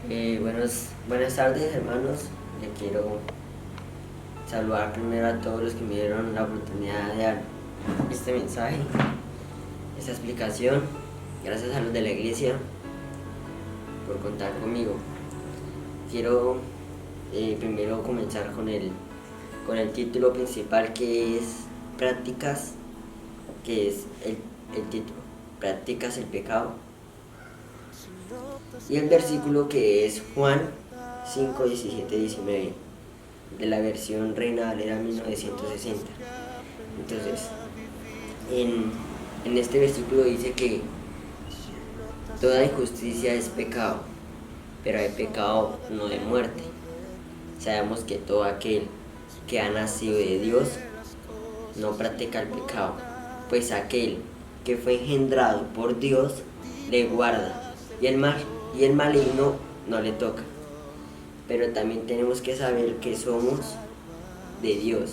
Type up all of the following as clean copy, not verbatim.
Buenas tardes, hermanos. Le quiero saludar primero a todos los que me dieron la oportunidad de dar este mensaje, esta explicación. Gracias a los de la iglesia por contar conmigo. Quiero primero comenzar con el título principal, que es prácticas, que es el título, prácticas el pecado. Y el versículo, que es Juan 5, 17, 19, de la versión Reina Valera 1960. Entonces, en este versículo dice que toda injusticia es pecado, pero hay pecado no de muerte. Sabemos que todo aquel que ha nacido de Dios no practica el pecado, pues aquel que fue engendrado por Dios le guarda, y el maligno no le toca. Pero también tenemos que saber que somos de Dios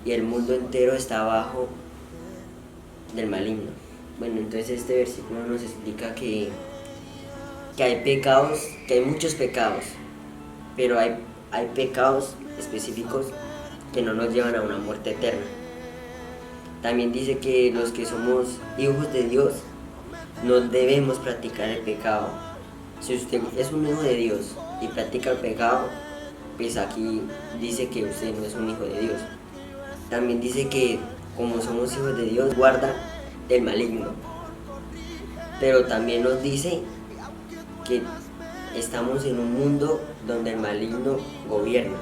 y el mundo entero está abajo del maligno. Bueno, entonces este versículo nos explica que hay pecados, que hay muchos pecados, pero hay pecados específicos que no nos llevan a una muerte eterna. También dice que los que somos hijos de Dios no debemos practicar el pecado. Si usted es un hijo de Dios y practica el pecado, pues aquí dice que usted no es un hijo de Dios. También dice que como somos hijos de Dios, guarda del maligno. Pero también nos dice que estamos en un mundo donde el maligno gobierna.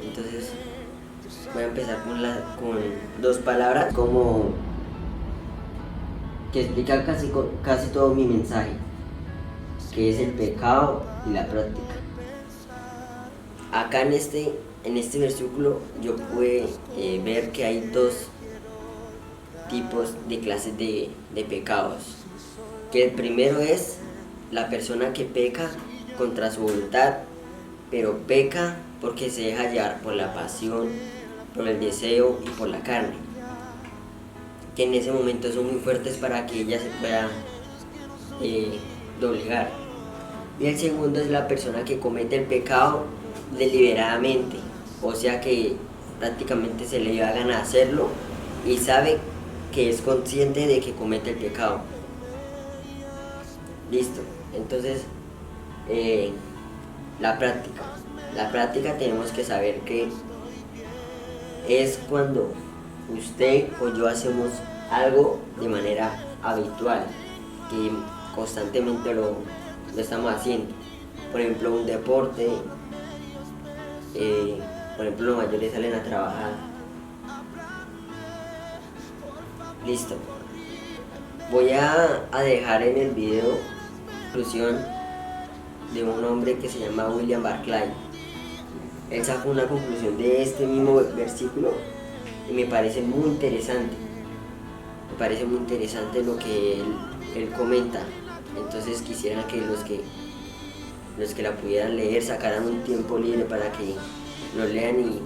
Entonces voy a empezar con dos palabras como que explica casi todo mi mensaje, que es el pecado y la práctica. Acá en este versículo yo pude ver que hay dos tipos de clases de pecados. Que el primero es la persona que peca contra su voluntad, pero peca porque se deja llevar por la pasión, por el deseo y por la carne, que en ese momento son muy fuertes para que ella se pueda doblegar. Y el segundo es la persona que comete el pecado deliberadamente, o sea que prácticamente se le da ganas de hacerlo y sabe que es consciente de que comete el pecado. Listo. Entonces, la práctica tenemos que saber que es cuando usted o yo hacemos algo de manera habitual, que constantemente lo estamos haciendo. Por ejemplo, un deporte, por ejemplo, los mayores salen a trabajar. Listo. Voy a dejar en el video conclusión de un hombre que se llama William Barclay. Él sacó una conclusión de este mismo versículo y me parece muy interesante. Me parece muy interesante lo que él comenta. Entonces quisiera que los que la pudieran leer sacaran un tiempo libre para que lo lean y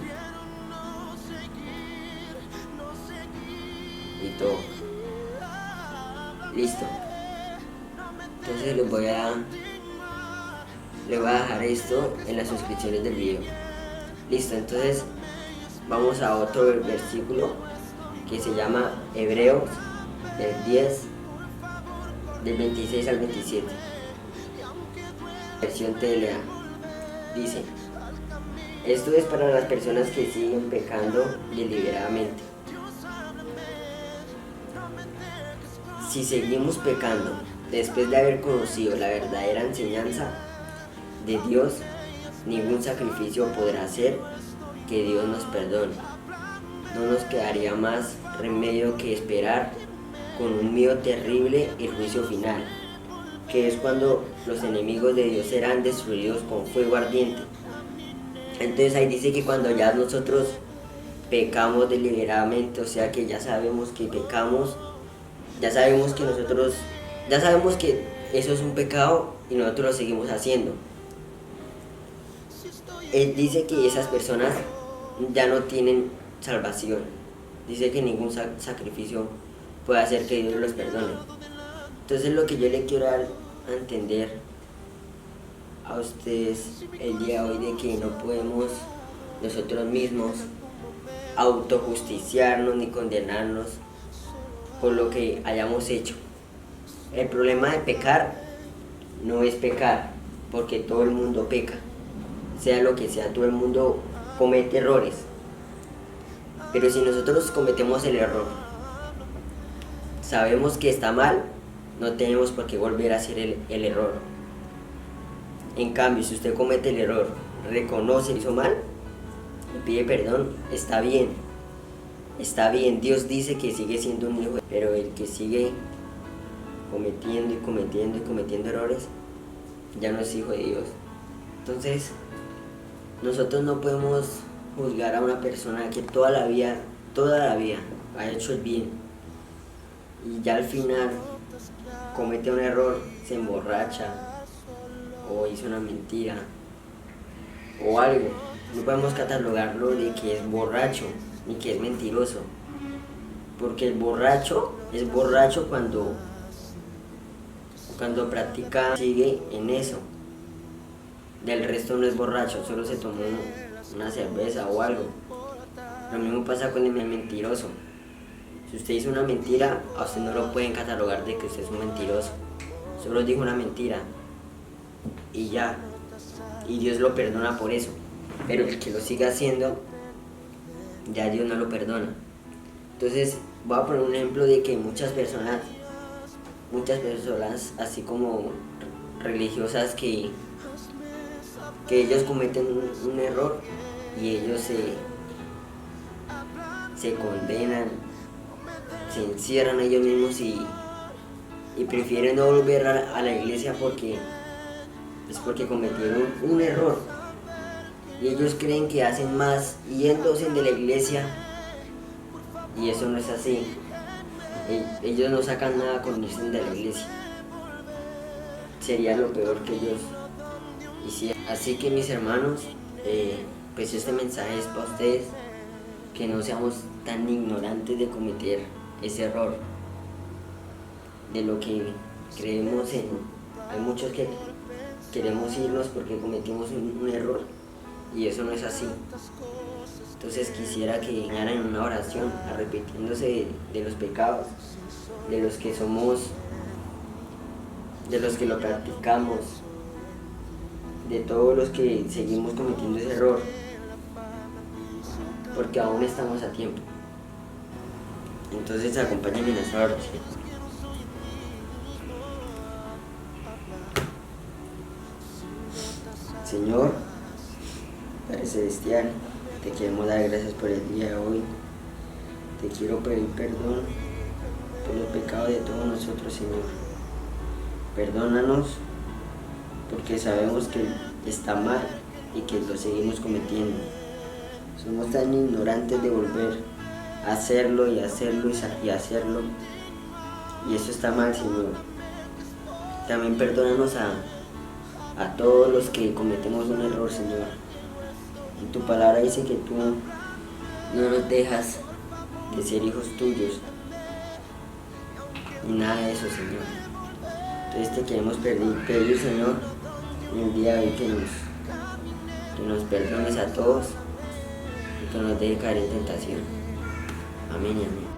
todo. Listo. Entonces les voy a dejar esto en las suscripciones del video. Listo, entonces vamos a otro versículo que se llama Hebreos del 26 al 27. Versión TLA. Dice: esto es para las personas que siguen pecando deliberadamente. Si seguimos pecando después de haber conocido la verdadera enseñanza de Dios, ningún sacrificio podrá hacer que Dios nos perdone. No nos quedaría más remedio que esperar con un miedo terrible el juicio final, que es cuando los enemigos de Dios serán destruidos con fuego ardiente. Entonces ahí dice que cuando ya nosotros pecamos deliberadamente, o sea que ya sabemos que pecamos, ya sabemos que eso es un pecado y nosotros lo seguimos haciendo. Él dice que esas personas ya no tienen salvación. Dice que ningún sacrificio puede hacer que Dios los perdone. Entonces lo que yo le quiero dar a entender a ustedes el día de hoy de que no podemos nosotros mismos autojusticiarnos ni condenarnos por lo que hayamos hecho. El problema de pecar no es pecar, porque todo el mundo peca. Sea lo que sea, todo el mundo comete errores. Pero si nosotros cometemos el error, sabemos que está mal, no tenemos por qué volver a hacer el error. En cambio, si usted comete el error, reconoce que hizo mal y pide perdón, está bien. Está bien, Dios dice que sigue siendo un hijo, pero el que sigue cometiendo y cometiendo y cometiendo errores, ya no es hijo de Dios. Entonces, nosotros no podemos juzgar a una persona que toda la vida ha hecho el bien y ya al final comete un error, se emborracha o hizo una mentira o algo. No podemos catalogarlo de que es borracho ni que es mentiroso, porque el borracho es borracho cuando practica, sigue en eso. Del resto no es borracho, solo se tomó una cerveza o algo. Lo mismo pasa con el mentiroso. Si usted hizo una mentira, a usted no lo pueden catalogar de que usted es un mentiroso. Solo dijo una mentira y ya. Y Dios lo perdona por eso. Pero el que lo siga haciendo, ya Dios no lo perdona. Entonces, voy a poner un ejemplo de que muchas personas así como religiosas, que ellos cometen un error y ellos se condenan, se encierran ellos mismos y prefieren no volver a la iglesia porque cometieron un error. Y ellos creen que hacen más yéndose de la iglesia, y eso no es así. Ellos no sacan nada con irse de la iglesia. Sería lo peor que ellos hicieran. Así que, mis hermanos, pues este mensaje es para ustedes, que no seamos tan ignorantes de cometer ese error, de lo que creemos en. Hay muchos que queremos irnos porque cometimos un error, y eso no es así. Entonces quisiera que hagan una oración arrepintiéndose de los pecados, de los que somos, de los que lo practicamos, de todos los que seguimos cometiendo ese error, porque aún estamos a tiempo. Entonces acompáñenme en esta oración. Señor, Padre Celestial, te queremos dar gracias por el día de hoy. Te quiero pedir perdón por los pecados de todos nosotros, Señor. Perdónanos porque sabemos que está mal y que lo seguimos cometiendo. Somos tan ignorantes de volver a hacerlo y hacerlo y hacerlo, y eso está mal, Señor. También perdónanos a todos los que cometemos un error, Señor. En tu palabra dice que tú no nos dejas de ser hijos tuyos, ni nada de eso, Señor. Entonces te queremos pedir, Señor, en el día de hoy que nos perdones a todos y que nos deje caer en tentación. Amén y amén.